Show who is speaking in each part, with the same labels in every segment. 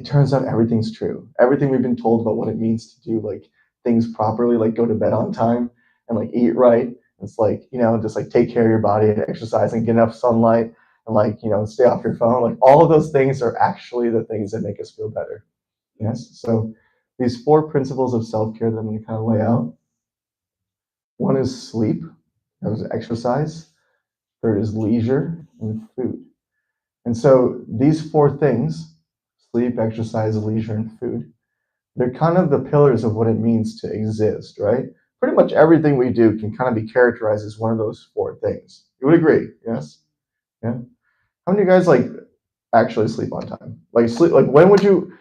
Speaker 1: it turns out everything's true. Everything we've been told about what it means to do like things properly, like go to bed on time and like eat right. It's like, just like take care of your body and exercise and get enough sunlight and like, stay off your phone. Like all of those things are actually the things that make us feel better. Yes. So these four principles of self-care that I'm going to kind of lay out. One is sleep, that is exercise. Third is leisure and food. And so these four things, sleep, exercise, leisure, and food, they're kind of the pillars of what it means to exist, right? Pretty much everything we do can kind of be characterized as one of those four things. You would agree, yes? Yeah. How many of you guys like actually sleep on time? Like sleep, like when would you?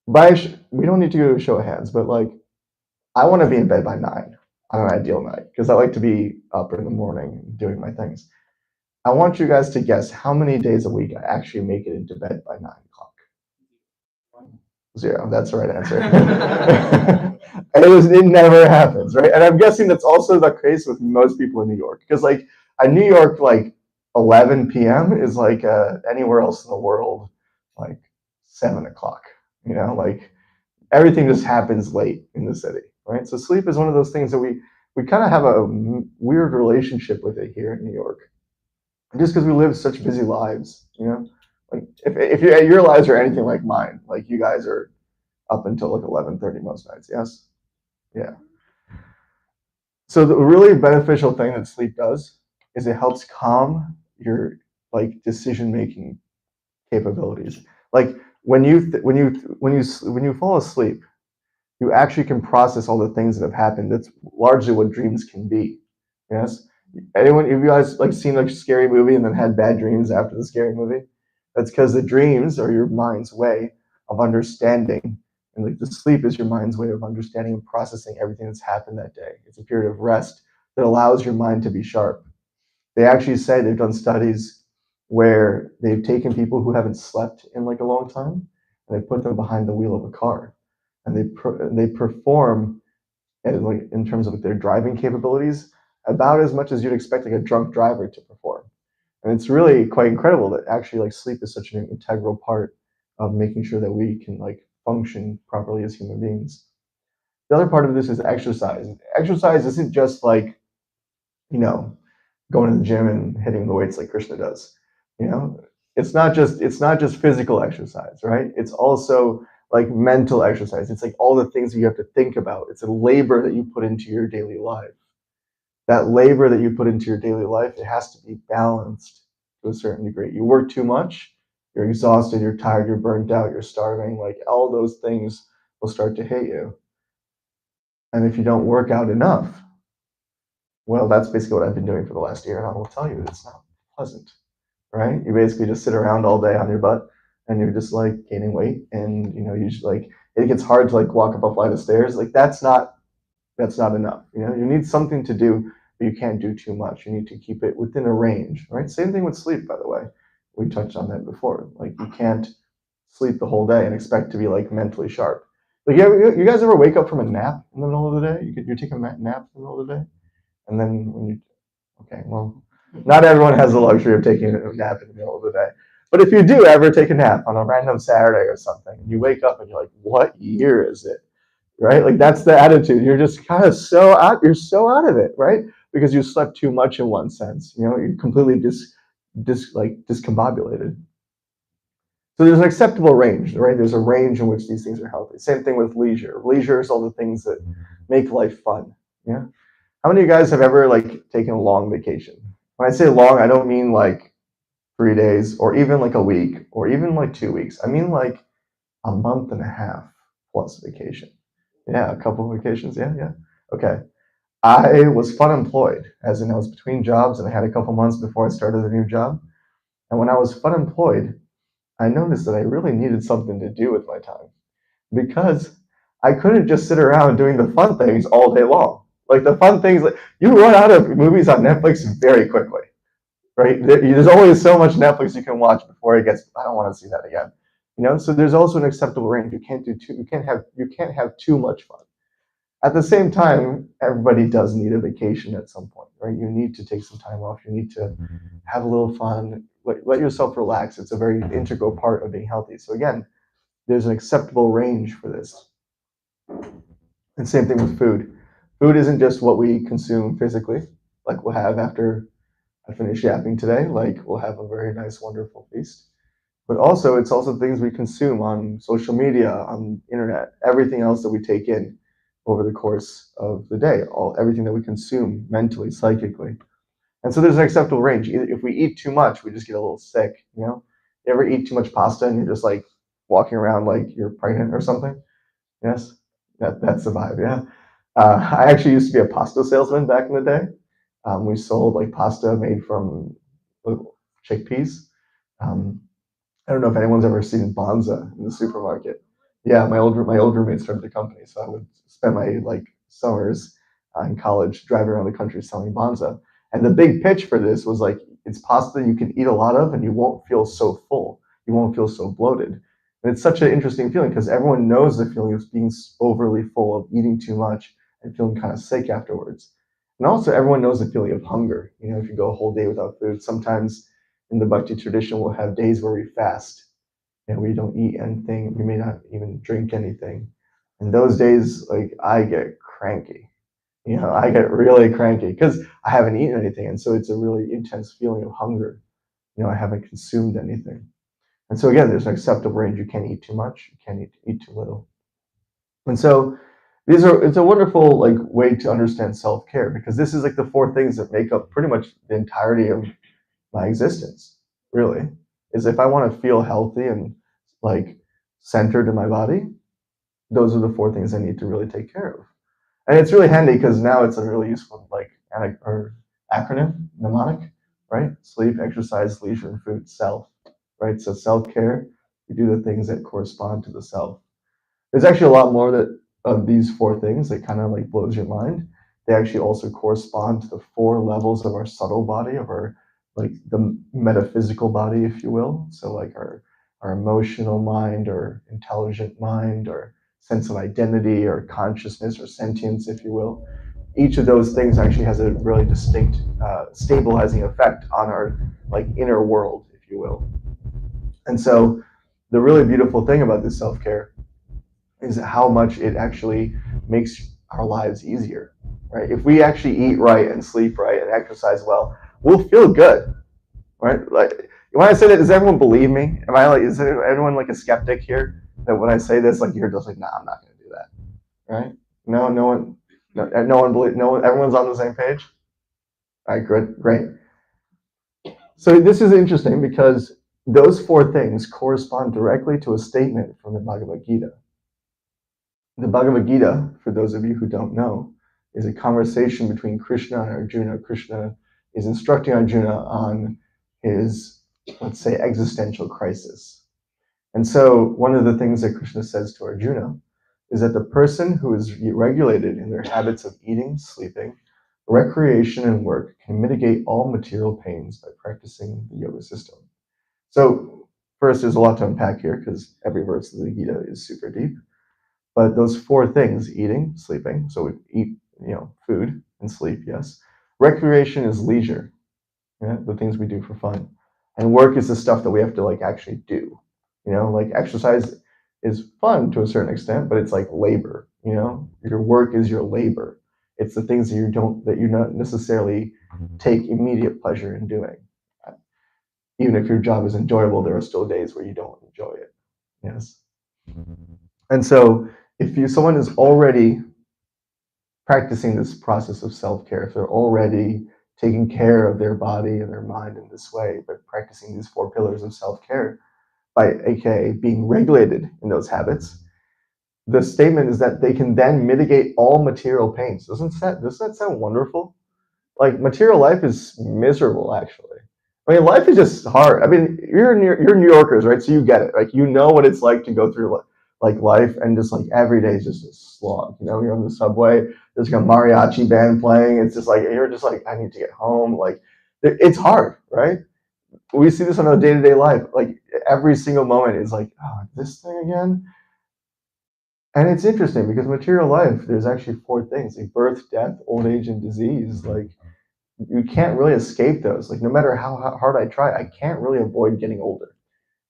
Speaker 1: We don't need to do a show of hands, but like I want to be in bed by 9 on an ideal night because I like to be up in the morning doing my things. I want you guys to guess how many days a week I actually make it into bed by 9 o'clock. 0. That's the right answer. It never happens, right? And I'm guessing that's also the case with most people in New York, because like in New York, like 11 p.m. is like anywhere else in the world, like 7 o'clock. Like everything just happens late in the city, right? So sleep is one of those things that we kind of have a weird relationship with it here in New York, just because we live such busy lives, Like if your lives are anything like mine, like you guys are up until like 11:30 most nights, yes? Yeah. So the really beneficial thing that sleep does is it helps calm your like decision making capabilities. Like when you fall asleep, you actually can process all the things that have happened. That's largely what dreams can be. Yes. Anyone, have you guys like seen like a scary movie and then had bad dreams after the scary movie? That's because the dreams are your mind's way of understanding, and like the sleep is your mind's way of understanding and processing everything that's happened that day. It's a period of rest that allows your mind to be sharp. They actually say they've done studies where they've taken people who haven't slept in like a long time and they put them behind the wheel of a car, and they perform like in terms of their driving capabilities about as much as you'd expect like a drunk driver to perform. And it's really quite incredible that actually like sleep is such an integral part of making sure that we can like function properly as human beings. The other part of this is exercise. Exercise isn't just like, you know, going to the gym and hitting the weights like Krishna does. You know, it's not just physical exercise, right? It's also like mental exercise. It's like all the things that you have to think about. It's a labor that you put into your daily life. That labor that you put into your daily life, it has to be balanced to a certain degree. You work too much, you're exhausted, you're tired, you're burnt out, you're starving. Like all those things will start to hit you. And if you don't work out enough, well, that's basically what I've been doing for the last year, and I will tell you, it's not pleasant, right? You basically just sit around all day on your butt, and you're just like gaining weight, and you just like it gets hard to like walk up a flight of stairs. Like that's not enough. You need something to do, but you can't do too much. You need to keep it within a range, right? Same thing with sleep, by the way. We touched on that before. Like you can't sleep the whole day and expect to be like mentally sharp. Like you guys ever wake up from a nap in the middle of the day? You're taking a nap in the middle of the day, and then when you okay, well, not everyone has the luxury of taking a nap in the middle of the day. But if you do ever take a nap on a random Saturday or something, and you wake up and you're like, what year is it? Right? Like that's the attitude. You're just kind of you're so out of it, right? Because you slept too much in one sense. You're completely discombobulated. So there's an acceptable range, right? There's a range in which these things are healthy. Same thing with leisure. Leisure is all the things that make life fun. Yeah. How many of you guys have ever like taken a long vacation? When I say long, I don't mean like 3 days or even like a week or even like 2 weeks. I mean like a month and a half plus vacation. Yeah, a couple of vacations. Yeah, yeah. Okay. I was fun employed, as in I was between jobs and I had a couple months before I started a new job. And when I was fun employed, I noticed that I really needed something to do with my time because I couldn't just sit around doing the fun things all day long. Like the fun things, like you run out of movies on Netflix very quickly, right? There's only so much Netflix you can watch before it gets. I don't want to see that again. So there's also an acceptable range. You can't do too. You can't have too much fun. At the same time, everybody does need a vacation at some point, right? You need to take some time off. You need to have a little fun. Let yourself relax. It's a very integral part of being healthy. So again, there's an acceptable range for this. And same thing with food. Food isn't just what we consume physically, like we'll have after I finish yapping today, like we'll have a very nice, wonderful feast. But also, it's also things we consume on social media, on internet, everything else that we take in over the course of the day, everything that we consume mentally, psychically. And so there's an acceptable range. If we eat too much, we just get a little sick, you know? You ever eat too much pasta and you're just like walking around like you're pregnant or something? Yes? That's the vibe, yeah. I actually used to be a pasta salesman back in the day. We sold like pasta made from chickpeas. Um, I don't know if anyone's ever seen Bonza in the supermarket. Yeah, my old roommate started the company, so I would spend my like summers in college driving around the country selling Bonza. And the big pitch for this was like it's pasta you can eat a lot of, and you won't feel so full. You won't feel so bloated. And it's such an interesting feeling because everyone knows the feeling of being overly full, of eating too much, and feeling kind of sick afterwards. And also, everyone knows the feeling of hunger. You know, if you go a whole day without food, sometimes in the Bhakti tradition, we'll have days where we fast and we don't eat anything. We may not even drink anything. And those days, like I get cranky. You know, I get really cranky because I haven't eaten anything, and so it's a really intense feeling of hunger. You know, I haven't consumed anything, and so again, there's an acceptable range. You can't eat too much. You can't eat too little. And so it's a wonderful like way to understand self-care because this is like the four things that make up pretty much the entirety of my existence, really, is if I want to feel healthy and like centered in my body, those are the four things I need to really take care of. And it's really handy because now it's a really useful like or acronym, mnemonic, right? Sleep, exercise, leisure, and food, self, right? So self-care, we do the things that correspond to the self. There's actually a lot more that of these four things that kind of like blows your mind. They actually also correspond to the four levels of our subtle body, of our like the metaphysical body, if you will. So like our emotional mind or intelligent mind or sense of identity or consciousness or sentience, if you will. Each of those things actually has a really distinct stabilizing effect on our like inner world, if you will. And so the really beautiful thing about this self-care is how much it actually makes our lives easier, right? If we actually eat right and sleep right and exercise well, we'll feel good, right? Like when I say that, does everyone believe me? Am I like, is everyone like a skeptic here? That when I say this, like you're just like, nah, I'm not going to do that, right? No one believe, no one, everyone's on the same page. All right, good, great. So this is interesting because those four things correspond directly to a statement from the Bhagavad Gita. The Bhagavad Gita, for those of you who don't know, is a conversation between Krishna and Arjuna. Krishna is instructing Arjuna on his, let's say, existential crisis. And so one of the things that Krishna says to Arjuna is that the person who is regulated in their habits of eating, sleeping, recreation, and work can mitigate all material pains by practicing the yoga system. So first, there's a lot to unpack here because every verse of the Gita is super deep. But those four things, eating, sleeping, so we eat, food and sleep, yes. Recreation is leisure, yeah, the things we do for fun. And work is the stuff that we have to like actually do. Like exercise is fun to a certain extent, but it's like labor, Your work is your labor. It's the things that you not necessarily take immediate pleasure in doing. Even if your job is enjoyable, there are still days where you don't enjoy it. Yes. And so if someone is already practicing this process of self-care, if they're already taking care of their body and their mind in this way, by practicing these four pillars of self-care, by aka being regulated in those habits, the statement is that they can then mitigate all material pains. Doesn't that sound wonderful? Like material life is miserable, actually. I mean, life is just hard. I mean, you're New Yorkers, right? So you get it. Like you know what it's like to go through like life, and just like every day is just a slog. You're on the subway. There's like a mariachi band playing. It's just like you're just like, I need to get home. Like it's hard, right? We see this on a day-to-day life. Like every single moment is like, oh, this thing again. And it's interesting because material life, there's actually four things: like birth, death, old age, and disease. Like you can't really escape those. Like no matter how hard I try, I can't really avoid getting older.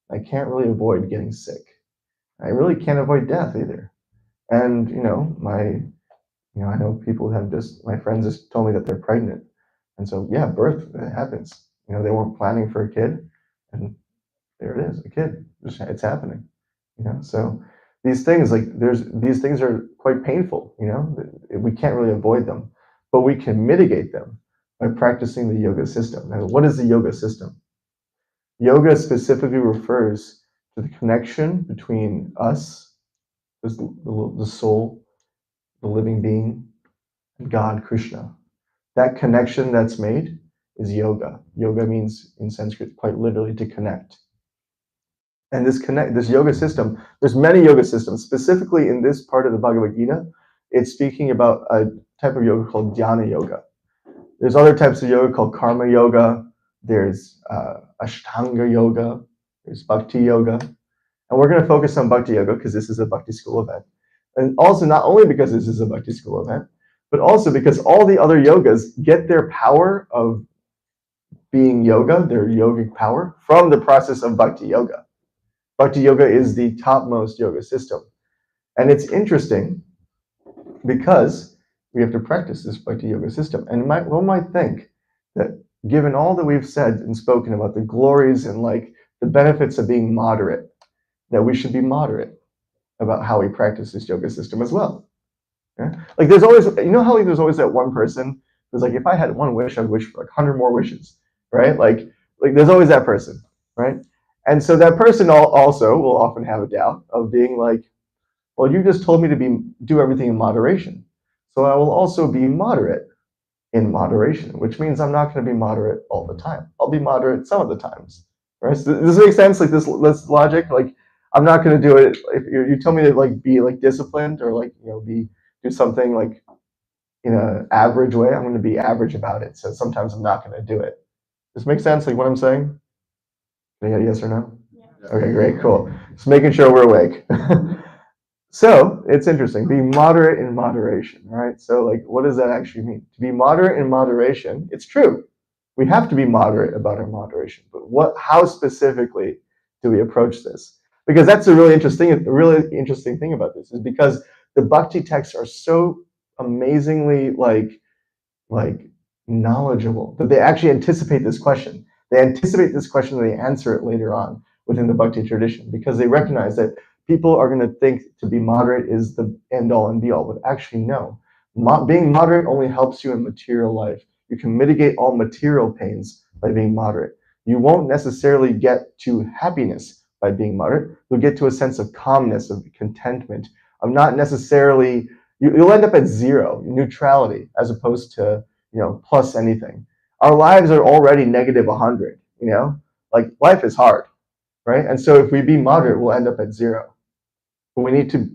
Speaker 1: I can't really avoid getting sick. I really can't avoid death either. And I know people have my friends just told me that they're pregnant, and so yeah, birth happens. They weren't planning for a kid, and there it is, a kid. It's happening. So these things these things are quite painful. We can't really avoid them, but we can mitigate them by practicing the yoga system. Now, what is the yoga system? Yoga specifically refers to the connection between us, the soul, the living being, and God, Krishna. That connection that's made is yoga. Yoga means in Sanskrit quite literally to connect. And this yoga system, there's many yoga systems. Specifically in this part of the Bhagavad Gita, it's speaking about a type of yoga called dhyana yoga. There's other types of yoga called karma yoga. There's ashtanga yoga. There's bhakti yoga. And we're going to focus on bhakti yoga because this is a Bhakti School event. And also not only because this is a Bhakti School event, but also because all the other yogas get their power of being yoga, their yogic power, from the process of bhakti yoga. Bhakti yoga is the topmost yoga system. And it's interesting because we have to practice this bhakti yoga system. And one might think that given all that we've said and spoken about the glories and the benefits of being moderate, that we should be moderate about how we practice this yoga system as well. Yeah? There's always, how there's always that one person who's like, if I had one wish, I'd wish for 100 more wishes, right? Like there's always that person, right? And so that person also will often have a doubt of being like, well, you just told me to do everything in moderation. So I will also be moderate in moderation, which means I'm not going to be moderate all the time. I'll be moderate some of the times, right? So does this make sense? This logic, I'm not going to do it. If you tell me to be disciplined or do something in an average way, I'm going to be average about it. So sometimes I'm not going to do it. Does this make sense? What I'm saying? Can I get a yes or no? Yeah. Okay, great, cool. Just making sure we're awake. So it's interesting. Be moderate in moderation, right? So what does that actually mean? To be moderate in moderation, it's true. We have to be moderate about our moderation, but how specifically do we approach this? Because that's a really interesting thing about this is because the bhakti texts are so amazingly knowledgeable that they actually anticipate this question. They anticipate this question and they answer it later on within the bhakti tradition because they recognize that people are going to think to be moderate is the end all and be all, but actually no. Being moderate only helps you in material life. You can mitigate all material pains by being moderate. You won't necessarily get to happiness by being moderate. You'll get to a sense of calmness, of contentment, of not necessarily, you'll end up at zero, neutrality, as opposed to plus anything. Our lives are already negative 100, life is hard, right? And so if we be moderate, we'll end up at zero. But we need to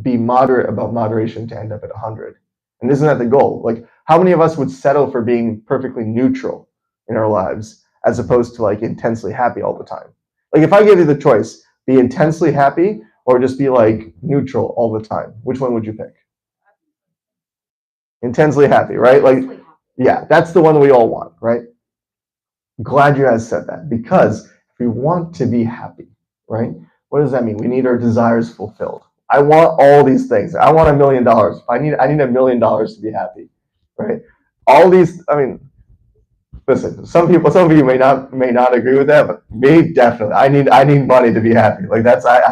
Speaker 1: be moderate about moderation to end up at 100. And isn't that the goal? How many of us would settle for being perfectly neutral in our lives as opposed to intensely happy all the time? If I give you the choice, be intensely happy or just be neutral all the time, which one would you pick? Intensely happy, right? Yeah, that's the one we all want, right? Glad you guys said that because if we want to be happy, right? What does that mean? We need our desires fulfilled. I want all these things. I want $1 million. I need $1 million to be happy, right? All these. Listen. Some of you may not agree with that, but me definitely. I need money to be happy. I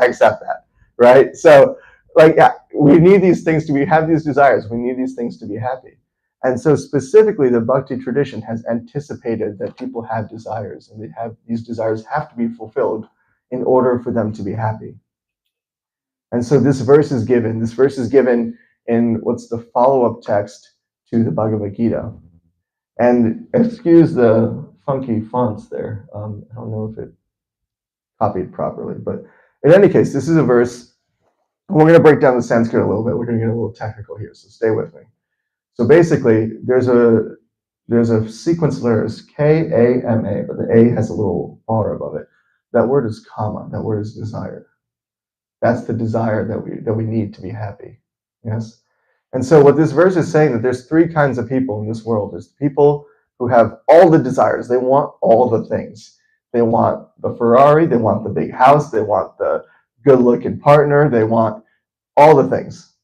Speaker 1: accept that, right? So, yeah, we need these things we have these desires. We need these things to be happy. And so specifically, the Bhakti tradition has anticipated that people have desires, and these desires have to be fulfilled in order for them to be happy. And so this verse is given. This verse is given in what's the follow-up text to the Bhagavad Gita. And excuse the funky fonts there. I don't know if it copied properly, but in any case, this is a verse. We're going to break down the Sanskrit a little bit. We're going to get a little technical here, so stay with me. So basically, there's a sequence of letters, K-A-M-A, but the A has a little bar above it. That word is kama. That word is desire. That's the desire that we need to be happy. Yes? And so what this verse is saying that there's three kinds of people in this world. There's people who have all the desires. They want all the things. They want the Ferrari. They want the big house. They want the good-looking partner. They want all the things.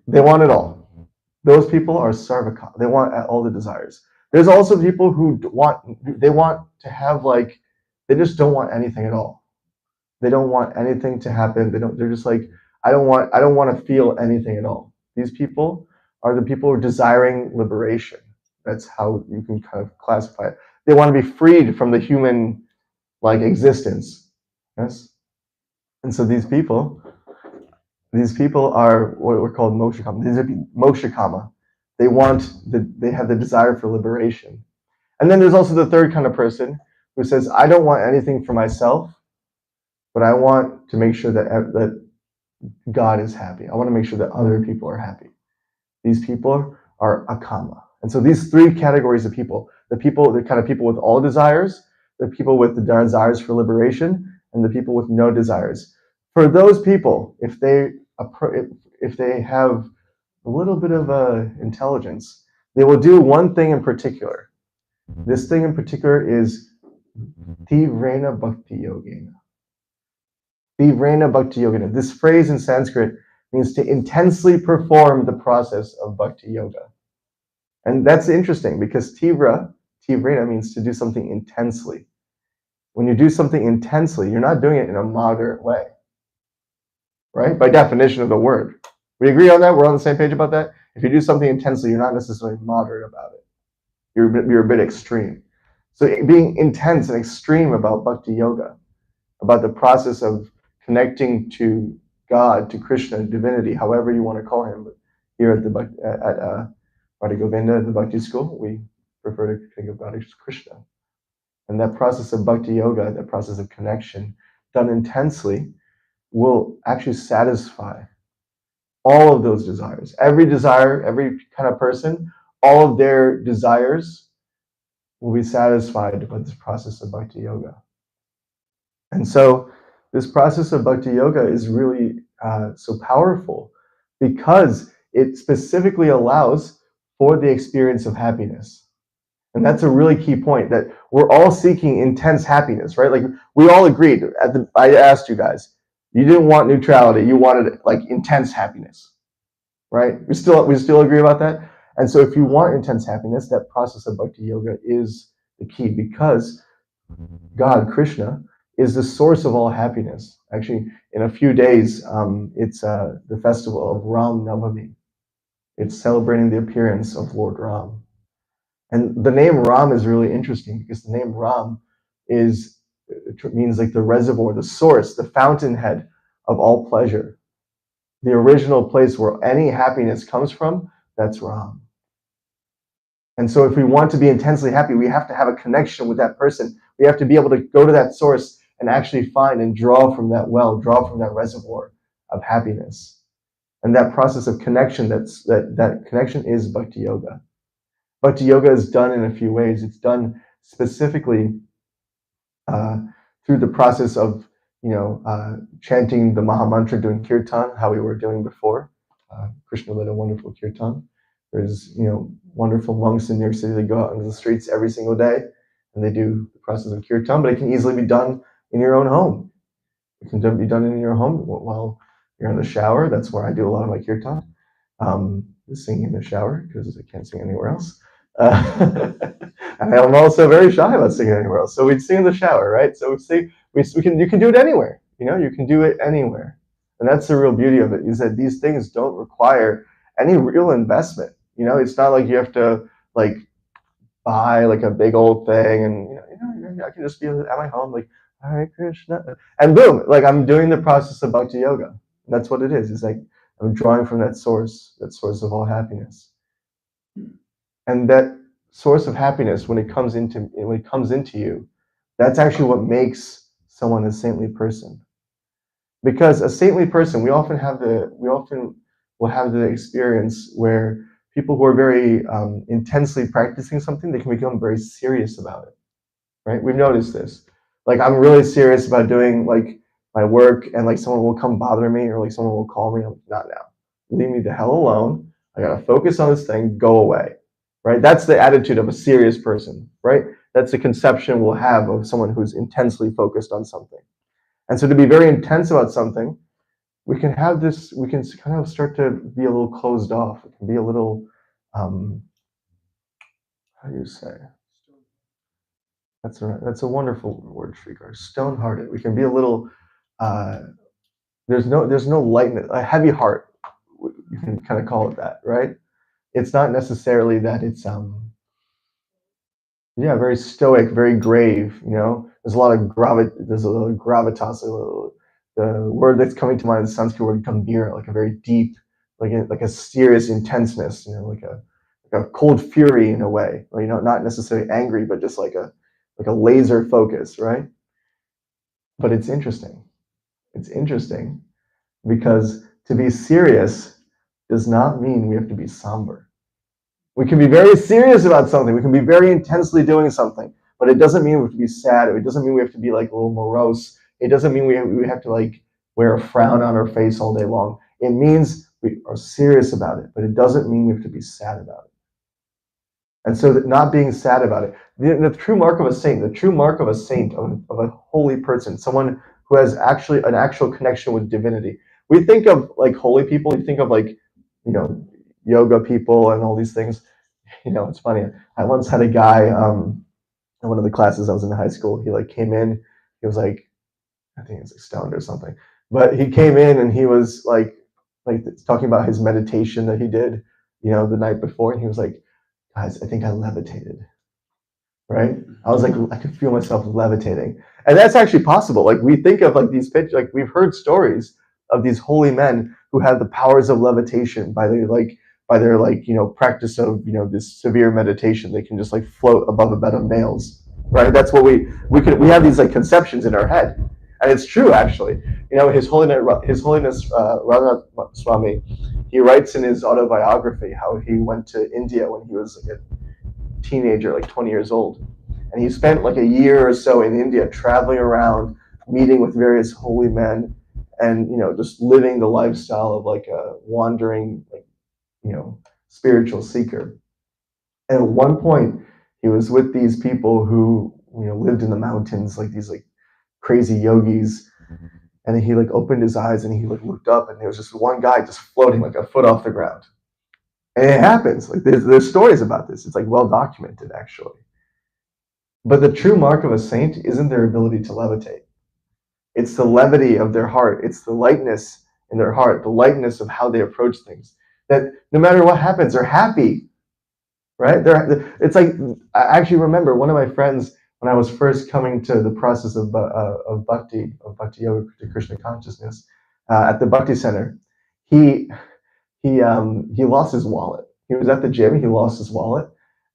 Speaker 1: They want it all. Those people are sarvaka. They want all the desires. There's also people who they want to have like, they just don't want anything at all. They don't want anything to happen. They're just like, I don't want to feel anything at all. These people are the people who are desiring liberation. That's how you can kind of classify it. They want to be freed from the human like existence. Yes. And so these people are what we're called mokshakama. These are mokshakama. They have the desire for liberation. And then there's also the third kind of person who says, I don't want anything for myself, but I want to make sure that God is happy. I want to make sure that other people are happy. These people are akama. And so these three categories of people, the kind of people with all desires, the people with the desires for liberation, and the people with no desires. For those people, if they have a little bit of intelligence, they will do one thing in particular. This thing in particular is Tivrena Bhakti Yogena. Tivrena Bhakti Yogena. This phrase in Sanskrit means to intensely perform the process of Bhakti Yoga. And that's interesting because Tivrena means to do something intensely. When you do something intensely, you're not doing it in a moderate way, right? By definition of the word. We agree on that? We're on the same page about that? If you do something intensely, you're not necessarily moderate about it. You're a bit extreme. So being intense and extreme about Bhakti Yoga, about the process of connecting to God, to Krishna, divinity, however you want to call him. But here at Radha Govinda, the Bhakti School, we prefer to think about it as Krishna. And that process of Bhakti Yoga, that process of connection, done intensely, will actually satisfy all of those desires. Every desire, every kind of person, all of their desires will be satisfied by this process of Bhakti Yoga. And so this process of Bhakti Yoga is really so powerful because it specifically allows for the experience of happiness. And that's a really key point, that we're all seeking intense happiness, right? Like we all agreed I asked you guys, you didn't want neutrality, you wanted like intense happiness, right? We still agree about that. And so if you want intense happiness, that process of Bhakti Yoga is the key, because God, Krishna, is the source of all happiness. Actually, in a few days, it's the festival of Ram Navami. It's celebrating the appearance of Lord Ram. And the name Ram is really interesting because the name Ram means like the reservoir, the source, the fountainhead of all pleasure. The original place where any happiness comes from, that's Ram. And so if we want to be intensely happy, we have to have a connection with that person. We have to be able to go to that source and actually find and draw from that well, draw from that reservoir of happiness. And that process of connection, that connection is Bhakti Yoga. Bhakti Yoga is done in a few ways. It's done specifically through the process of, chanting the Maha Mantra, doing kirtan, how we were doing before. Krishna led a wonderful kirtan. There's, wonderful monks in New York City that go out into the streets every single day and they do the process of kirtan, but it can easily be done in your own home. It can be done in your home while you're in the shower. That's where I do a lot of my kirtan. Singing in the shower because I can't sing anywhere else. And I'm also very shy about singing anywhere else. So we'd sing in the shower, right? So you can do it anywhere. You can do it anywhere. And that's the real beauty of it, is that these things don't require any real investment. It's not like you have to like buy like a big old thing and I can just be at my home like, Hare Krishna, and boom, like I'm doing the process of Bhakti Yoga. And that's what it is. It's like I'm drawing from that source of all happiness. And that source of happiness, when it comes into you, that's actually what makes someone a saintly person. Because a saintly person, we often will have the experience where people who are very intensely practicing something, they can become very serious about it, right? We've noticed this. Like I'm really serious about doing like my work, and like someone will come bother me, or like someone will call me. I'm like, not now. Leave me the hell alone. I gotta focus on this thing. Go away, right? That's the attitude of a serious person, right? That's the conception we'll have of someone who's intensely focused on something. And so to be very intense about something, we can have this, we can kind of start to be a little closed off. It can be a little, how do you say? That's a wonderful word, Shrikar. Stone-hearted. We can be a little, uh, there's no lightness, a heavy heart. You can kind of call it that, right? It's not necessarily that it's yeah, very stoic, very grave. There's a lot of there's a little gravitas. The word that's coming to mind is the Sanskrit word gambhira, like a very deep, like a serious intenseness. Like a cold fury in a way. Not necessarily angry, but just like a laser focus, right? But it's interesting. It's interesting because to be serious does not mean we have to be somber. We can be very serious about something. We can be very intensely doing something, but it doesn't mean we have to be sad. It doesn't mean we have to be like a little morose. It doesn't mean we have to like wear a frown on our face all day long. It means we are serious about it, but it doesn't mean we have to be sad about it. And so that not being sad about it, the true mark of a saint, of a holy person, someone who has actually an actual connection with divinity. We think of like holy people, we think of like, you know, yoga people and all these things. It's funny. I once had a guy in one of the classes I was in high school. He like came in, he was like, I think he was like stoned or something. But he came in and he was like talking about his meditation that he did, the night before, and he was like, guys, I think I levitated. Right? I was like, I could feel myself levitating. And that's actually possible. Like we think of like these pictures, like we've heard stories of these holy men who had the powers of levitation by their practice of this severe meditation. They can just like float above a bed of nails. Right? That's what we have these like conceptions in our head. And it's true actually. His Holiness Radhanath Swami, he writes in his autobiography how he went to India when he was like a teenager, like 20 years old. And he spent like a year or so in India traveling around, meeting with various holy men, and just living the lifestyle of like a wandering, like, spiritual seeker. And at one point, he was with these people who lived in the mountains, like these like crazy yogis. And he like opened his eyes and he like looked up, and there was just one guy just floating like a foot off the ground. And it happens. Like there's stories about this. It's like well documented actually. But the true mark of a saint isn't their ability to levitate. It's the levity of their heart. It's the lightness in their heart, the lightness of how they approach things. That no matter what happens, they're happy, right? It's like, I actually remember one of my friends when I was first coming to the process of bhakti yoga to Krishna consciousness at the Bhakti Center. He lost his wallet. He was at the gym. He lost his wallet,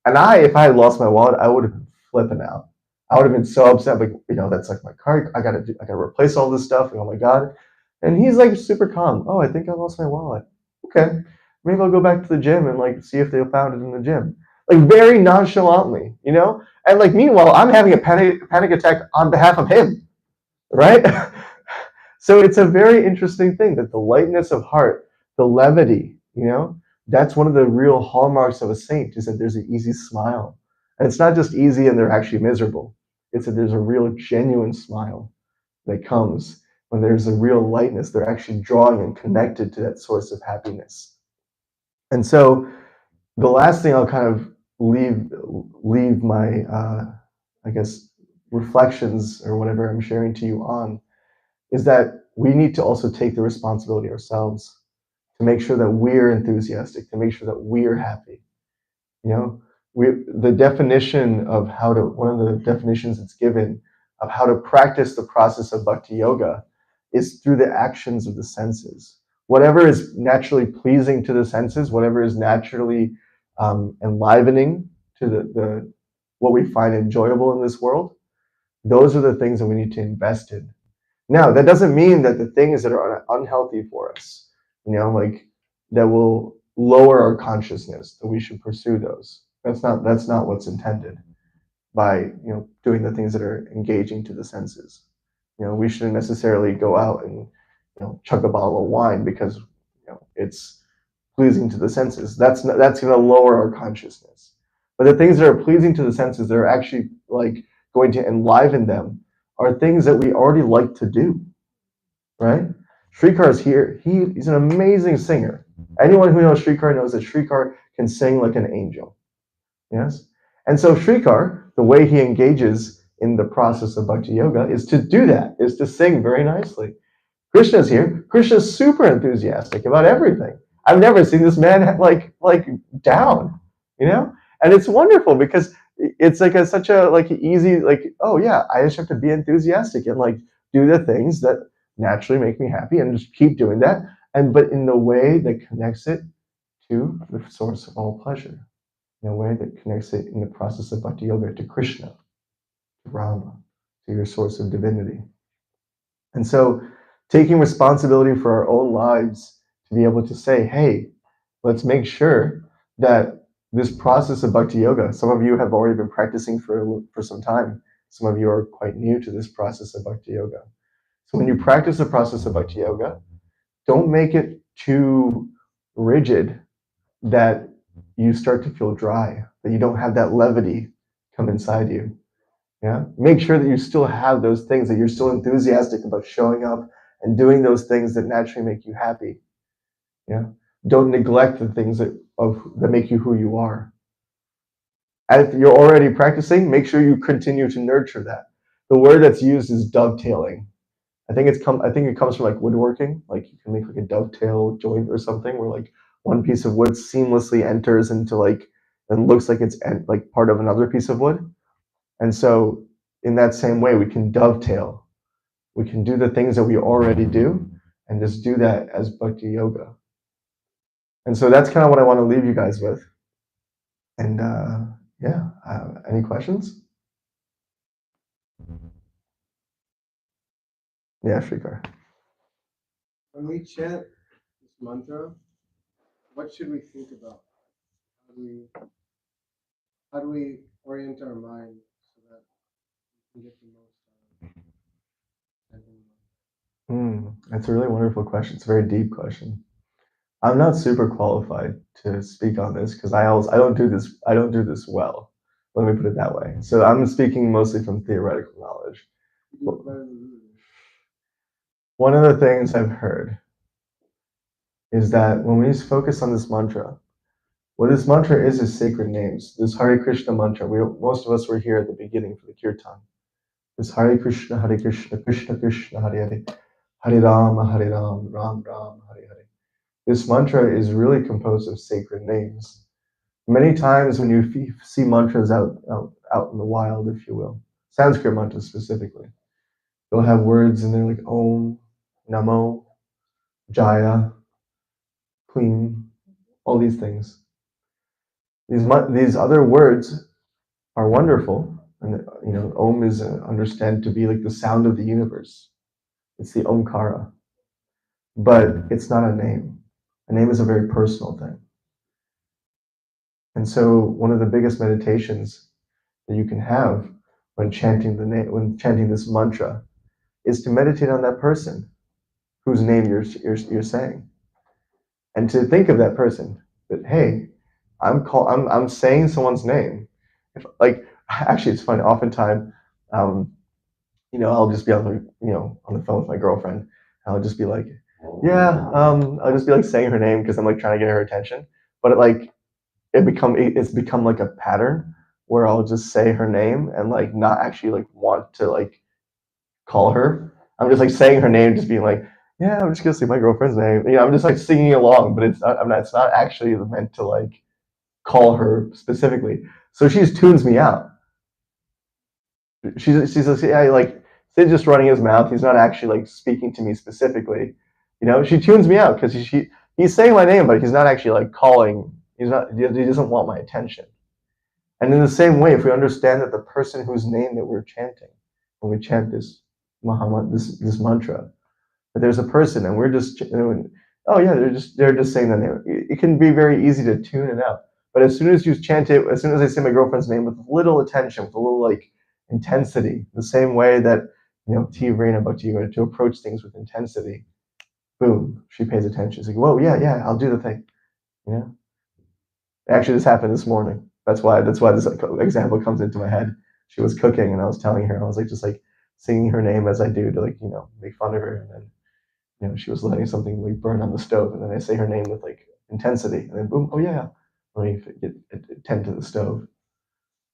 Speaker 1: and if I had lost my wallet, I would have been flipping out. I would have been so upset. Like, that's like my card. I gotta replace all this stuff. Oh my god! And he's like super calm. Oh, I think I lost my wallet. Okay, maybe I'll go back to the gym and like see if they found it in the gym. Like very nonchalantly, And like meanwhile, I'm having a panic attack on behalf of him, right? So it's a very interesting thing that the lightness of heart, the levity, that's one of the real hallmarks of a saint, is that there's an easy smile. And it's not just easy and they're actually miserable. It's that there's a real genuine smile that comes when there's a real lightness. They're actually drawing and connected to that source of happiness. And so the last thing I'll kind of leave my, I guess, reflections or whatever I'm sharing to you on is that we need to also take the responsibility ourselves to make sure that we're enthusiastic, to make sure that we're happy. The definition of one of the definitions it's given of how to practice the process of bhakti yoga is through the actions of the senses. Whatever is naturally pleasing to the senses, whatever is naturally enlivening to the what we find enjoyable in this world, those are the things that we need to invest in. Now, that doesn't mean that the things that are unhealthy for us, like that will lower our consciousness, that we should pursue those. That's not what's intended by doing the things that are engaging to the senses. We shouldn't necessarily go out and chug a bottle of wine because it's pleasing to the senses. That's going to lower our consciousness. But the things that are pleasing to the senses, that are actually like going to enliven them, are things that we already like to do. right? Shrikar is here. He's an amazing singer. Anyone who knows Shrikar knows that Shrikar can sing like an angel. Yes? And so Shrikar, the way he engages in the process of Bhakti Yoga is to do that, is to sing very nicely. Krishna's here. Krishna's super enthusiastic about everything. I've never seen this man like down, you know? And it's wonderful because it's like such a like easy like, oh yeah, I just have to be enthusiastic and like do the things that naturally make me happy and just keep doing that. And but in the way that connects it to the source of all pleasure, in a way that connects it in the process of bhakti yoga to Krishna, to Rama, to your source of divinity. And so taking responsibility for our own lives to be able to say, hey, let's make sure that this process of bhakti yoga, some of you have already been practicing for some time. Some of you are quite new to this process of bhakti yoga. So when you practice the process of bhakti yoga, don't make it too rigid that you start to feel dry, that you don't have that levity come inside you. Yeah. Make sure that you still have those things, that you're still enthusiastic about showing up and doing those things that naturally make you happy. Yeah. Don't neglect the things that make you who you are. And if you're already practicing, make sure you continue to nurture that. The word that's used is dovetailing. I think it comes from like woodworking. Like you can make like a dovetail joint or something where like one piece of wood seamlessly enters into like and looks like it's like part of another piece of wood. And so in that same way, we can dovetail. We can do the things that we already do and just do that as bhakti yoga. And so that's kind of what I want to leave you guys with. And yeah, any questions? Yeah, Shrikar.
Speaker 2: When we chant this mantra, what should we think about? How do we orient our mind so that we can get the most out of chanting?
Speaker 1: That's a really wonderful question. It's a very deep question. I'm not super qualified to speak on this because I don't do this well. Let me put it that way. So I'm speaking mostly from theoretical knowledge. One of the things I've heard is that when we focus on this mantra, what this mantra is sacred names. This Hare Krishna mantra, most of us were here at the beginning for the kirtan. This Hare Krishna, Krishna Krishna, Hare Hare, Hare Ram, Ram Ram, Hare Hare. This mantra is really composed of sacred names. Many times when you see mantras out in the wild, if you will, Sanskrit mantras specifically, they'll have words in there like Om, Namo, Jaya, Clean, all these things. These other words are wonderful, and Om is understood to be like the sound of the universe. It's the Omkara, but it's not a name. A name is a very personal thing. And so one of the biggest meditations that you can have when chanting this mantra is to meditate on that person whose name you're saying, and to think of that person. That hey, I'm saying someone's name. If like actually, it's funny. Oftentimes, I'll just be on the phone with my girlfriend. And I'll just be like, yeah, I'll just be like saying her name because I'm like trying to get her attention. But it's become like a pattern where I'll just say her name and like not actually like want to like call her. I'm just like saying her name, just being like, yeah, I'm just gonna say my girlfriend's name. I'm just like singing along, but it's not actually meant to like call her specifically. So she just tunes me out. She's like, yeah, like Sid's just running his mouth. He's not actually like speaking to me specifically. She tunes me out because he's saying my name, but he's not actually like calling. He doesn't want my attention. And in the same way, if we understand that the person whose name that we're chanting, when we chant this this mantra, that there's a person, and we're just, oh yeah, they're just saying the name. It can be very easy to tune it out. But as soon as you chant it, as soon as I say my girlfriend's name with little attention, with a little like intensity, the same way that T. Rena Bhakti Yoga, to approach things with intensity, boom, she pays attention. She's like, whoa, yeah, I'll do the thing. Actually, this happened this morning. That's why this example comes into my head. She was cooking, and I was telling her, I was like just like singing her name as I do to like make fun of her, and then she was letting something like burn on the stove, and then I say her name with like intensity, and then boom, oh yeah, let me tend to the stove.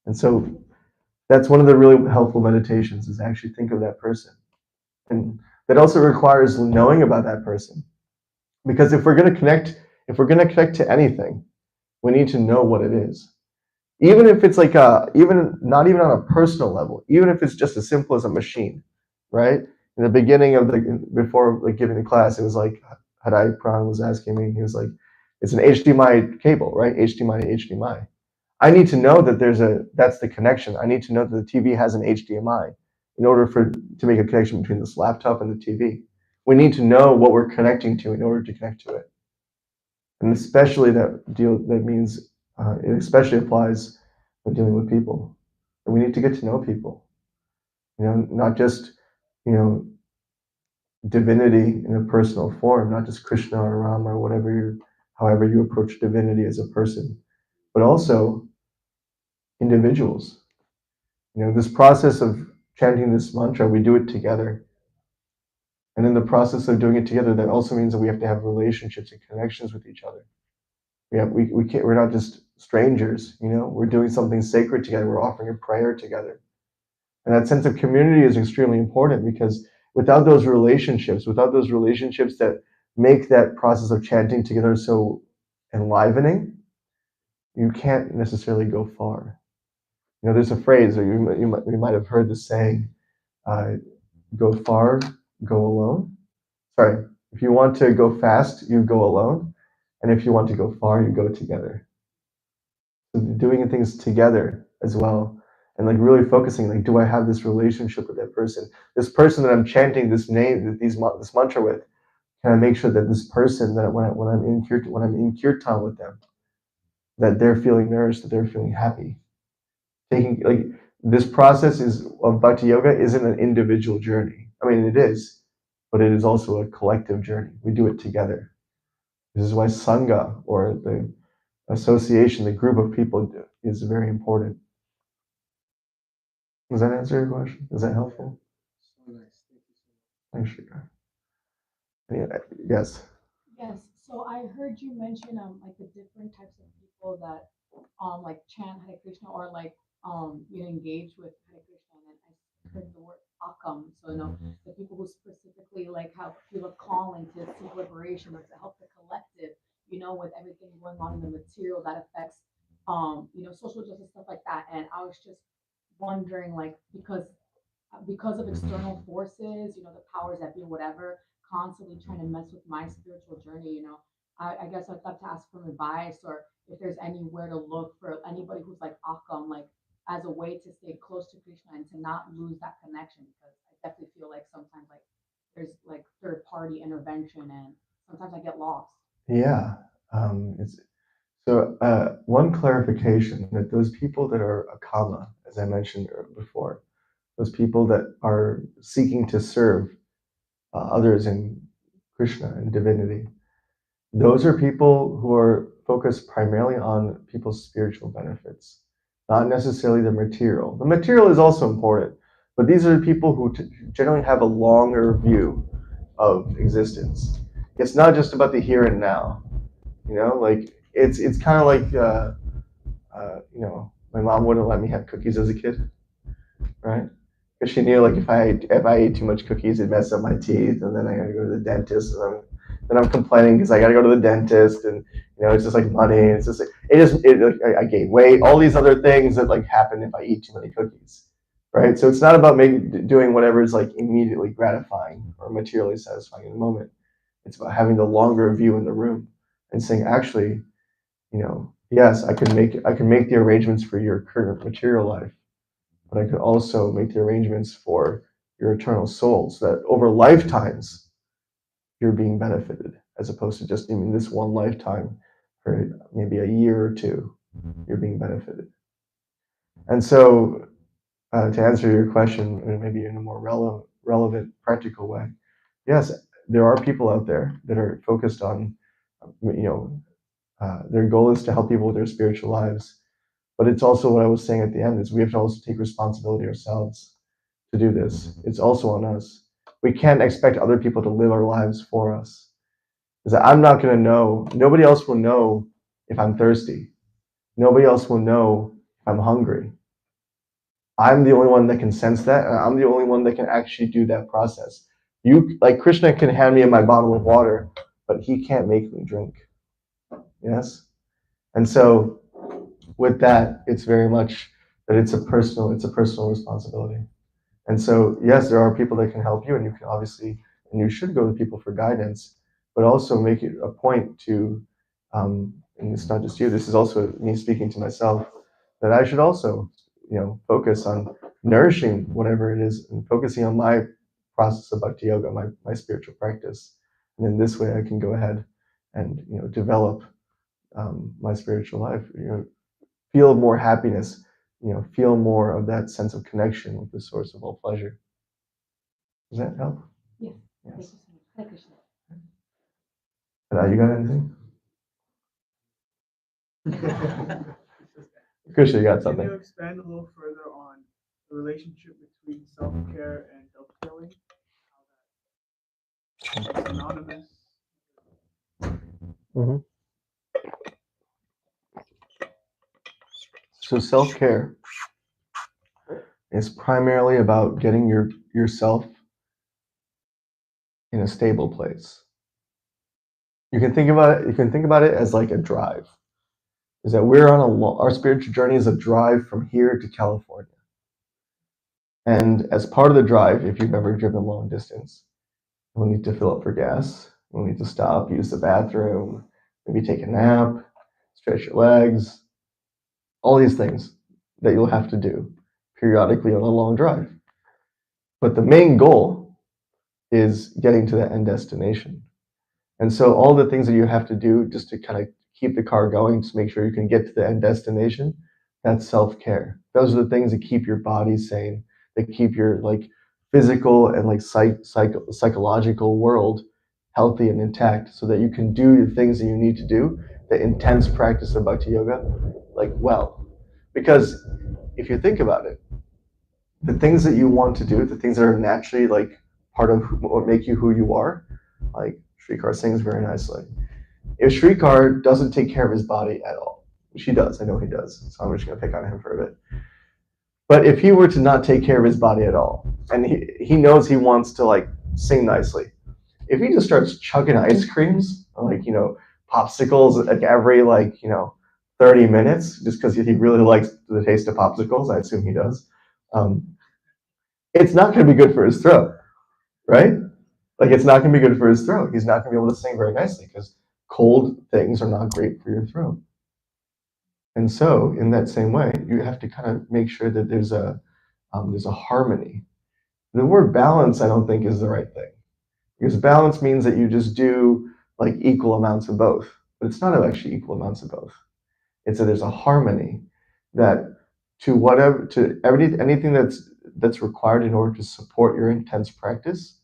Speaker 1: And so that's one of the really helpful meditations, is actually think of that person. And that also requires knowing about that person. Because if we're going to connect to anything, we need to know what it is. Even if it's like even not even on a personal level, even if it's just as simple as a machine, right? In the beginning of before like giving the class, it was like Hadai Pran was asking me, he was like, it's an HDMI cable, right? HDMI to HDMI. I need to know that that's the connection. I need to know that the TV has an HDMI in order to make a connection between this laptop and the TV. We need to know what we're connecting to in order to connect to it. And especially that means it especially applies when dealing with people. And we need to get to know people. Not just divinity in a personal form, not just Krishna or Rama or however you approach divinity as a person, but also individuals. This process of chanting this mantra, we do it together. And in the process of doing it together, that also means that we have to have relationships and connections with each other. We're not just strangers, we're doing something sacred together. We're offering a prayer together. And that sense of community is extremely important, because without those relationships that make that process of chanting together so enlivening, you can't necessarily go far. There's a phrase, or you might have heard the saying, go far, go alone. Sorry, if you want to go fast, you go alone. And if you want to go far, you go together. So doing things together as well. And like really focusing, like, do I have this relationship with that person? This person that I'm chanting this mantra with, can I make sure that this person, that when I'm in kirtan with them, that they're feeling nourished, that they're feeling happy. Taking like this process of bhakti yoga isn't an individual journey. I mean, it is, but it is also a collective journey. We do it together. This is why sangha, or the association, the group of people, is very important. Does that answer your question? Is that helpful?
Speaker 2: So nice. Thank you so
Speaker 1: Thanks, Shikar. Yes.
Speaker 3: Yes, so I heard you mention like the different types of people that like chant Hare Krishna, or like engage with Hare Krishna, and I heard the word akam. So the people who specifically like have feel a calling to seek liberation or to help the collective, with everything going on in the material that affects social justice, stuff like that. And I was just wondering, like, because of external forces, the powers that be, whatever, constantly trying to mess with my spiritual journey, I guess I'd love to ask for advice, or if there's anywhere to look for anybody who's like Akam, like as a way to stay close to Krishna and to not lose that connection, because I definitely feel like sometimes like there's like third party intervention, and sometimes I get lost.
Speaker 1: Yeah. It's so one clarification, that those people that are akama, as I mentioned before, those people that are seeking to serve others in Krishna and divinity, those are people who are focused primarily on people's spiritual benefits, not necessarily the material. The material is also important, but these are the people who generally have a longer view of existence. It's not just about the here and now. Like it's kind of like my mom wouldn't let me have cookies as a kid, right? Because she knew, like, if I ate too much cookies, it'd mess up my teeth, and then I gotta go to the dentist, and then I'm complaining because I gotta go to the dentist, and it's just like money. It's just like I gain weight, all these other things that like happen if I eat too many cookies, right? So it's not about doing whatever is like immediately gratifying or materially satisfying in the moment. It's about having the longer view in the room and saying, actually, yes, I can make the arrangements for your current material life, but I could also make the arrangements for your eternal soul, so that over lifetimes you're being benefited, as opposed to just in this one lifetime, for maybe a year or two, you're being benefited. And so, to answer your question, maybe in a more relevant, practical way, yes, there are people out there that are focused on, their goal is to help people with their spiritual lives. But it's also what I was saying at the end, is we have to also take responsibility ourselves to do this. It's also on us. we can't expect other people to live our lives for us. Is that I'm not going to know, nobody else will know if I'm thirsty. Nobody else will know if I'm hungry. I'm the only one that can sense that, and I'm the only one that can actually do that process. You, like Krishna can hand me my bottle of water, but he can't make me drink. Yes? And so with that, it's very much that it's a personal responsibility. And so, yes, there are people that can help you, and you can obviously, and you should go to people for guidance, but also make it a point to, and it's not just you, this is also me speaking to myself, that I should also, focus on nourishing whatever it is and focusing on my process of bhakti yoga, my spiritual practice. And in this way, I can go ahead and, develop my spiritual life, feel more happiness, feel more of that sense of connection with the source of all pleasure. Does that help?
Speaker 3: Yes.
Speaker 1: Yes.
Speaker 3: Thank you so much.
Speaker 1: You got anything? Krishna, you got
Speaker 4: Can
Speaker 1: something?
Speaker 4: you expand a little further on the relationship between self-care and self-healing? How that's synonymous?
Speaker 1: So self-care is primarily about getting yourself in a stable place. You can think about it as like a drive. Is that we're on our spiritual journey is a drive from here to California. And as part of the drive, if you've ever driven long distance, we'll need to fill up for gas. We'll need to stop, use the bathroom, maybe take a nap, stretch your legs, all these things that you'll have to do periodically on a long drive. But the main goal is getting to the end destination. And so all the things that you have to do just to kind of keep the car going, to make sure you can get to the end destination, that's self-care. Those are the things that keep your body sane, that keep your physical and psychological world healthy and intact, so that you can do the things that you need to do, the intense practice of bhakti yoga, well. Because if you think about it, the things that you want to do, the things that are naturally part of what make you who you are, like Shrikar sings very nicely. If Shrikar doesn't take care of his body at all, which he does, I know he does, so I'm just going to pick on him for a bit. But if he were to not take care of his body at all, and he knows he wants to sing nicely, if he just starts chugging ice creams, popsicles every 30 minutes, just because he really likes the taste of popsicles, I assume he does, it's not going to be good for his throat, right? It's not going to be good for his throat. He's not going to be able to sing very nicely because cold things are not great for your throat. And so, in that same way, you have to kind of make sure that there's a harmony. The word balance, I don't think, is the right thing, because balance means that you just do equal amounts of both, but it's not actually equal amounts of both. It's that there's a harmony that anything that's required in order to support your intense practice,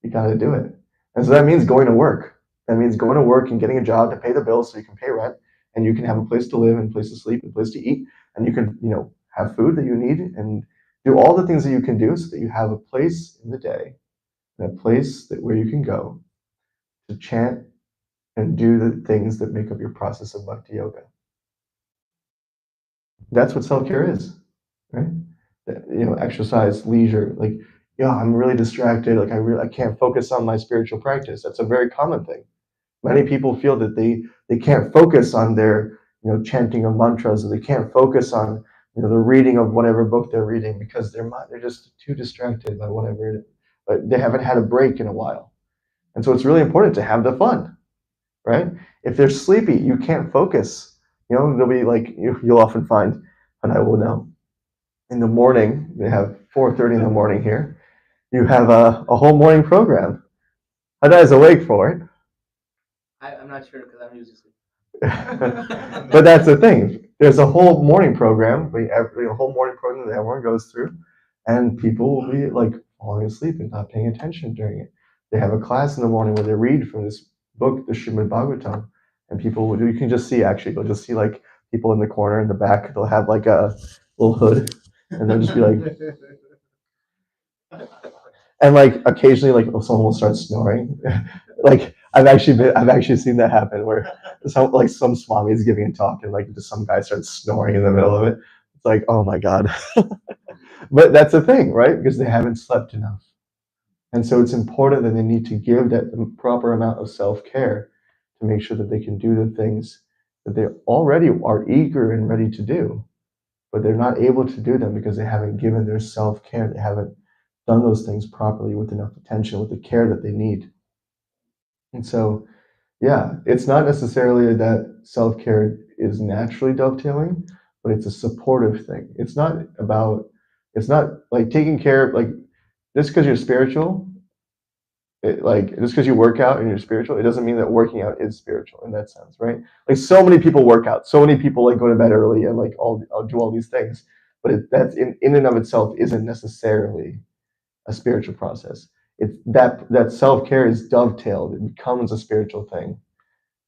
Speaker 1: you got to do it. And so that means going to work. That means going to work and getting a job to pay the bills so you can pay rent, and you can have a place to live and a place to sleep and a place to eat, and you can have food that you need and do all the things that you can do so that you have a place in the day, and a place where you can go to chant and do the things that make up your process of bhakti yoga. That's what self-care is, right? Exercise, leisure, I'm really distracted, I can't focus on my spiritual practice. That's a very common thing. Many people feel that they can't focus on their chanting of mantras, or they can't focus on the reading of whatever book they're reading, because they're just too distracted by whatever it is. But they haven't had a break in a while. And so it's really important to have the fun, right? If they're sleepy, you can't focus. They'll be you'll often find, and I will know, in the morning, they have 4:30 in the morning here, you have a whole morning program. Hada is awake for it.
Speaker 5: I'm not sure because I'm usually sleeping.
Speaker 1: But that's the thing. There's a whole morning program, a whole morning program that everyone goes through, and people will be falling asleep and not paying attention during it. They have a class in the morning where they read from this book, the Srimad Bhagavatam, and you can just see, you'll just see people in the corner in the back. They'll have a little hood, and they'll just be And like occasionally, like someone will start snoring. Like I've actually seen that happen where some swami is giving a talk and like just some guy starts snoring in the middle of it. It's like, oh my god. But that's the thing, right? Because they haven't slept enough. And so it's important that they need to give that proper amount of self-care to make sure that they can do the things that they already are eager and ready to do, but they're not able to do them because they haven't given their self-care. They haven't done those things properly with enough attention, with the care that they need. And so, yeah, it's not necessarily that self-care is naturally dovetailing, but it's a supportive thing. It's not like taking care, like just because you're spiritual, like just because you work out and you're spiritual, it doesn't mean that working out is spiritual in that sense, right? Like so many people work out, so many people like go to bed early and like I'll do all these things, but that's in and of itself isn't necessarily a spiritual process. It's that self-care is dovetailed. It becomes a spiritual thing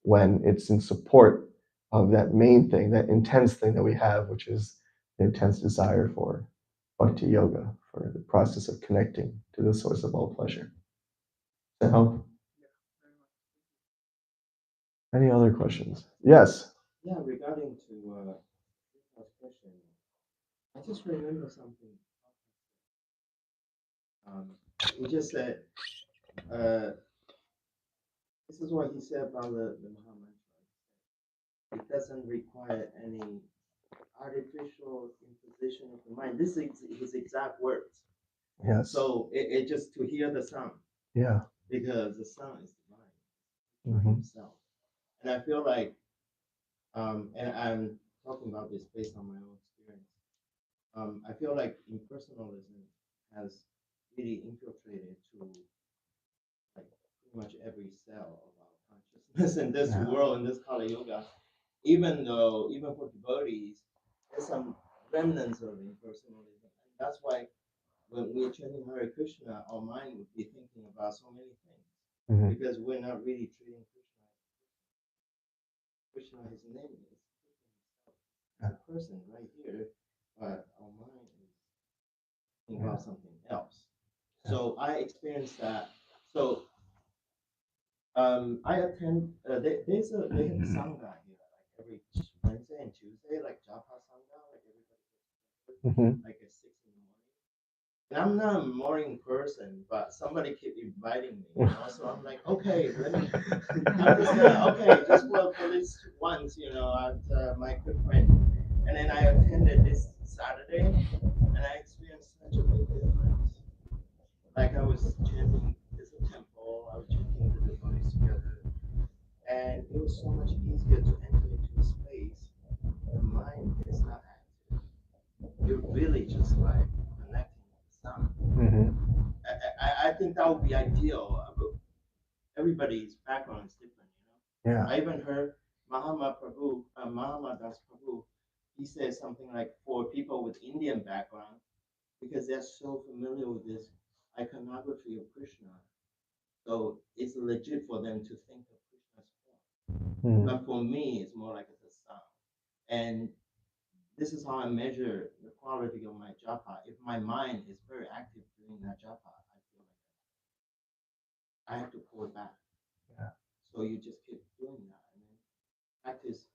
Speaker 1: when it's in support of that main thing, that intense thing that we have, which is the intense desire for bhakti yoga, for the process of connecting to the source of all pleasure. Does that help? Any other questions? Yes.
Speaker 6: Yeah, regarding to that question, I just remember something. He just said, this is what he said about the Mahamudra. It doesn't require any artificial imposition of the mind. This is his exact words.
Speaker 1: Yes.
Speaker 6: So it just to hear the sound.
Speaker 1: Yeah.
Speaker 6: Because the sound is divine himself. And I feel like, and I'm talking about this based on my own experience. I feel like impersonalism has really infiltrated to like pretty much every cell of our consciousness in this world, in this Kali Yoga. Even for devotees, there's some remnants of impersonalism. And that's why when we're chanting Hare Krishna, our mind would be thinking about so many things because we're not really treating Krishna. Krishna, his name is a person right here, but our mind is thinking about something else. So I experienced that. So I attend. They have a sangha here, like every Wednesday and Tuesday, like Japa sangha, like everybody, like at 6 in the morning. And I'm not a morning person, but somebody keep inviting me, you know. So I'm like, okay, I'm just gonna just for this once, you know, at my good friend. And then I attended this Saturday, and I experienced such a big difference. Like I was chanting, it's a temple, I was chanting the devotees together, and it was so much easier to enter into a space. The mind is not active. You're really just like connecting with the sound. I think that would be ideal. Everybody's background is different, you know. Yeah. I even heard Mahatma Das Prabhu. He said something like for people with Indian background, because they're so familiar with this iconography of Krishna, so it's legit for them to think of Krishna's form. But for me, it's more like it's a sound. And this is how I measure the quality of my japa. If my mind is very active during that japa, I feel like I have to pull it back. Yeah. So you just keep doing that, and then practice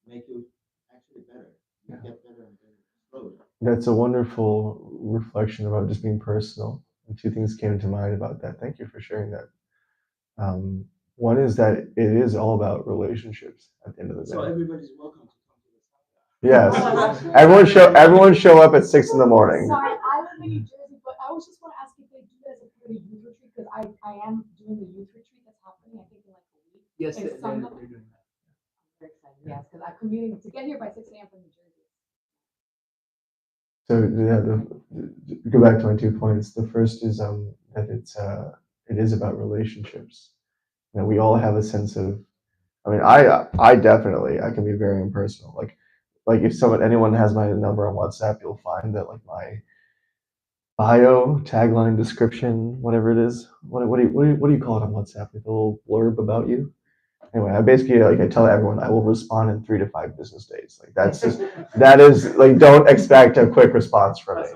Speaker 6: make you actually better. You get better and better slowly. That's a wonderful reflection about just being personal. And two things came to mind about that. Thank you for sharing that. One is that it is all about relationships at the end of the day. So everybody's welcome to come to the sangha. Yes. Everyone show up at 6 in the morning.
Speaker 3: Sorry, I live in New Jersey, but I was just want to ask if they do that as a part of youth retreat, because I am doing the youth retreat that's happening, I think, in like a week.
Speaker 5: Yes, they're doing that.
Speaker 3: I'm very excited, yes, because I'm commuting to get here by 6 a.m. from New Jersey.
Speaker 1: So yeah, go back to my 2 points. The first is that it is about relationships. You know, we all have a sense of. I mean, I definitely I can be very impersonal. Like if anyone has my number on WhatsApp, you'll find that like my bio, tagline, description, whatever it is. What do you call it on WhatsApp? Like a little blurb about you. Anyway, I basically I tell everyone I will respond in 3 to 5 business days. Like that is like don't expect a quick response from me.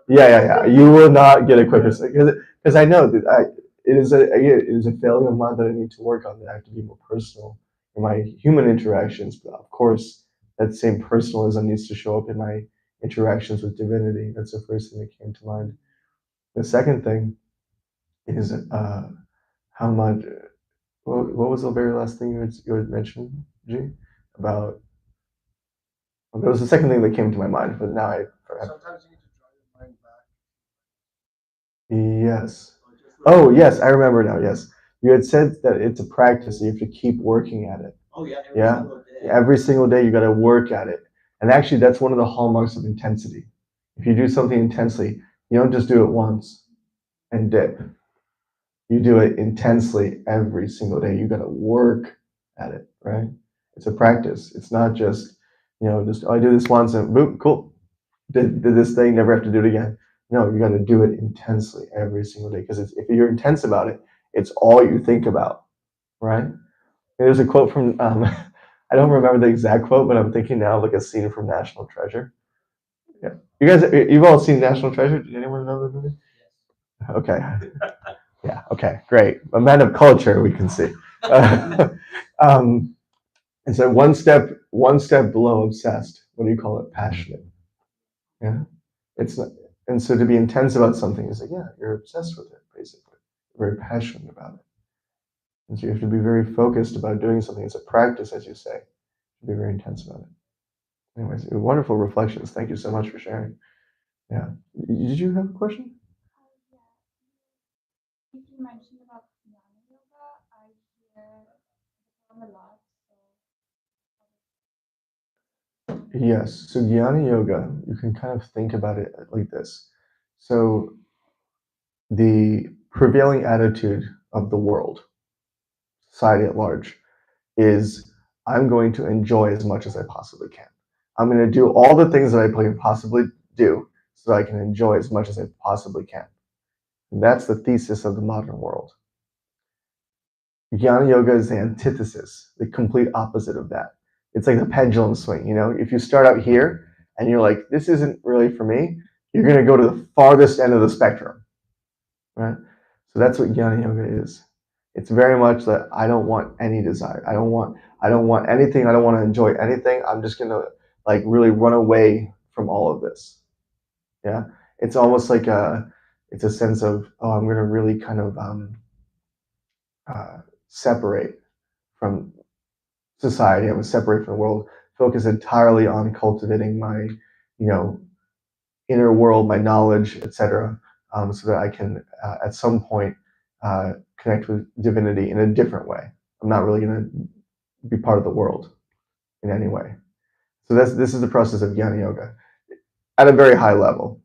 Speaker 1: Yeah. You will not get a quicker because I know that it is a failure of mine that I need to work on. That I have to be more personal in my human interactions. But of course, that same personalism needs to show up in my interactions with divinity. That's the first thing that came to mind. The second thing is how much. What was the very last thing you had mentioned, G? About that was the second thing that came to my mind, but now I forgot.
Speaker 2: Sometimes you need to draw your mind back.
Speaker 1: Yes. Oh, yes, I remember now. Yes, you had said that it's a practice. You have to keep working at it.
Speaker 6: Oh yeah,
Speaker 1: Yeah,
Speaker 6: single day.
Speaker 1: every single day you got to work at it. And actually, that's one of the hallmarks of intensity. If you do something intensely, you don't just do it once and dip. You do it intensely every single day. You got to work at it, right? It's a practice. It's not just, just, oh, I do this once and boom, cool. Did this thing, never have to do it again. No, you got to do it intensely every single day because if you're intense about it, it's all you think about, right? There's a quote from, I don't remember the exact quote, but I'm thinking now like a scene from National Treasure. Yeah. You've all seen National Treasure? Did anyone know the movie? Okay. Yeah. Okay. Great. A man of culture, we can see. Um, and so one step below obsessed. What do you call it? Passionate. Yeah. It's not, and so to be intense about something is like, yeah, you're obsessed with it, basically. You're very passionate about it. And so you have to be very focused about doing something. It's a practice, as you say. Be very intense about it. Anyways, wonderful reflections. Thank you so much for sharing. Yeah. Did you have a question?
Speaker 3: If you mentioned about jnana yoga, I hear the term a lot.
Speaker 1: Yes. So Jnana Yoga, you can kind of think about it like this. So the prevailing attitude of the world, society at large, is I'm going to enjoy as much as I possibly can. I'm going to do all the things that I can possibly do so that I can enjoy as much as I possibly can. And that's the thesis of the modern world. Jnana Yoga is the antithesis, the complete opposite of that. It's like the pendulum swing. If you start out here and you're like, this isn't really for me, you're going to go to the farthest end of the spectrum, right? So that's what Jnana Yoga is. It's very much that I don't want any desire. I don't want anything. I don't want to enjoy anything. I'm just going to like really run away from all of this. Yeah. It's almost like it's a sense of, oh, I'm going to really kind of separate from society. I would separate from the world, focus entirely on cultivating my, inner world, my knowledge, etc., so that I can, at some point, connect with divinity in a different way. I'm not really going to be part of the world in any way. So this is the process of Jnana Yoga at a very high level.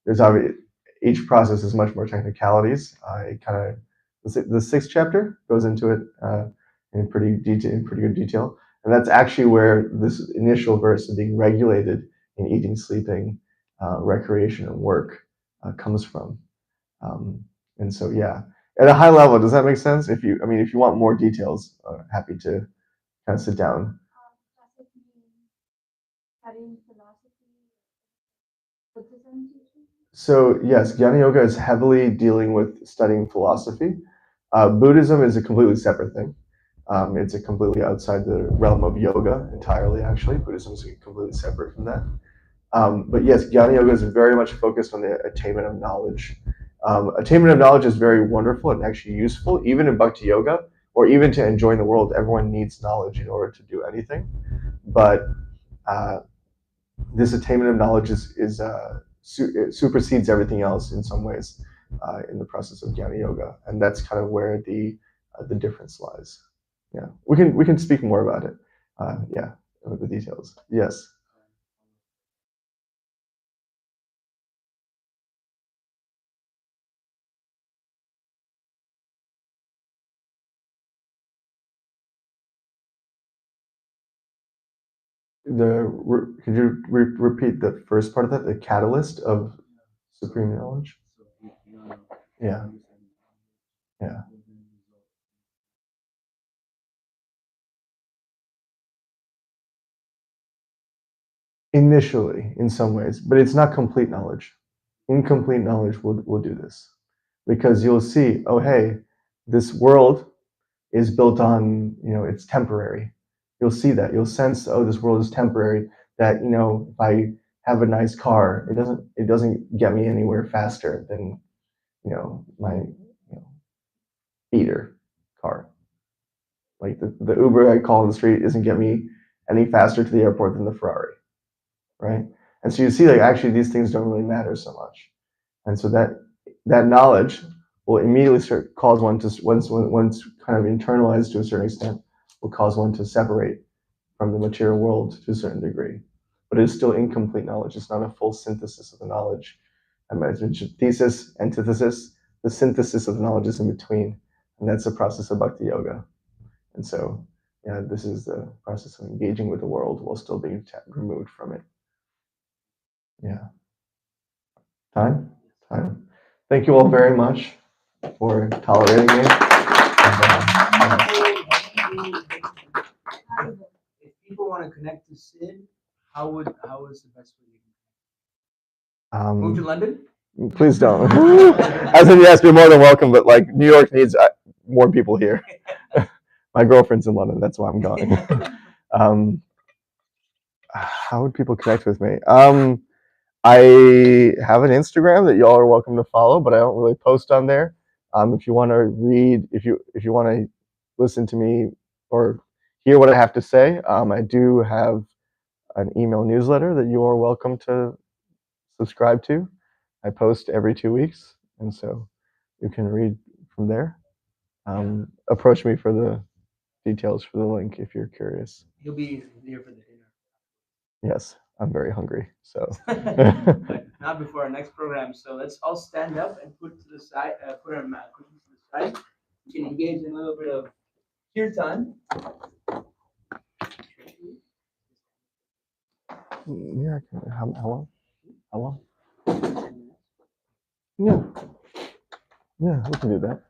Speaker 1: There's obviously each process is much more technicalities. It kind of the sixth chapter goes into it in pretty good detail, and that's actually where this initial verse of being regulated in eating, sleeping, recreation, and work comes from. And so, yeah, at a high level, does that make sense? If you want more details, happy to kind of sit down.
Speaker 3: Does it mean studying philosophy, Buddhism teaching?
Speaker 1: So yes, Jnana Yoga is heavily dealing with studying philosophy. Buddhism is a completely separate thing. It's a completely outside the realm of yoga entirely. Actually, Buddhism is completely separate from that. But yes, Jnana Yoga is very much focused on the attainment of knowledge. Attainment of knowledge is very wonderful and actually useful, even in Bhakti Yoga, or even to enjoying the world. Everyone needs knowledge in order to do anything. But this attainment of knowledge it supersedes everything else in some ways in the process of Jnana Yoga, and that's kind of where the difference lies. Yeah, we can speak more about it. Yeah, the details. Yes. Could you repeat the first part of that? The catalyst of supreme knowledge. Yeah. Yeah. Initially, in some ways, but it's not complete knowledge. incomplete knowledge will do this, because you'll see, oh hey, this world is built on, it's temporary. You'll see that. You'll sense, oh, this world is temporary. That, if I have a nice car, it doesn't get me anywhere faster than, my beater car. Like the Uber I call on the street isn't get me any faster to the airport than the Ferrari, right? And so you see, like, actually these things don't really matter so much. And so that knowledge will immediately cause one to, once kind of internalized to a certain extent, will cause one to separate from the material world to a certain degree. But it's still incomplete knowledge. It's not a full synthesis of the knowledge. I mentioned thesis, antithesis. The synthesis of the knowledge is in between, and that's the process of bhakti yoga. And so, yeah, this is the process of engaging with the world while still being removed from it. Yeah. Time. Thank you all very much for tolerating me.
Speaker 5: If people want to connect to Sid, how is the best way to move to London?
Speaker 1: Please don't. As in, yes, you're more than welcome, but like New York needs more people here. My girlfriend's in London, that's why I'm going. How would people connect with me? I have an Instagram that y'all are welcome to follow, but I don't really post on there. If you want to read, if you want to listen to me or hear what I have to say, I do have an email newsletter that you are welcome to subscribe to. I post every 2 weeks, and so you can read from there. Approach me for the details for the link if you're curious.
Speaker 5: He'll be here for the dinner.
Speaker 1: Yes, I'm very hungry, so.
Speaker 5: But not before our next program. So let's all stand up and put to the side, put our cookies to the side. We can engage in a little bit of kirtan.
Speaker 1: Yeah, how long? Yeah, we can do that.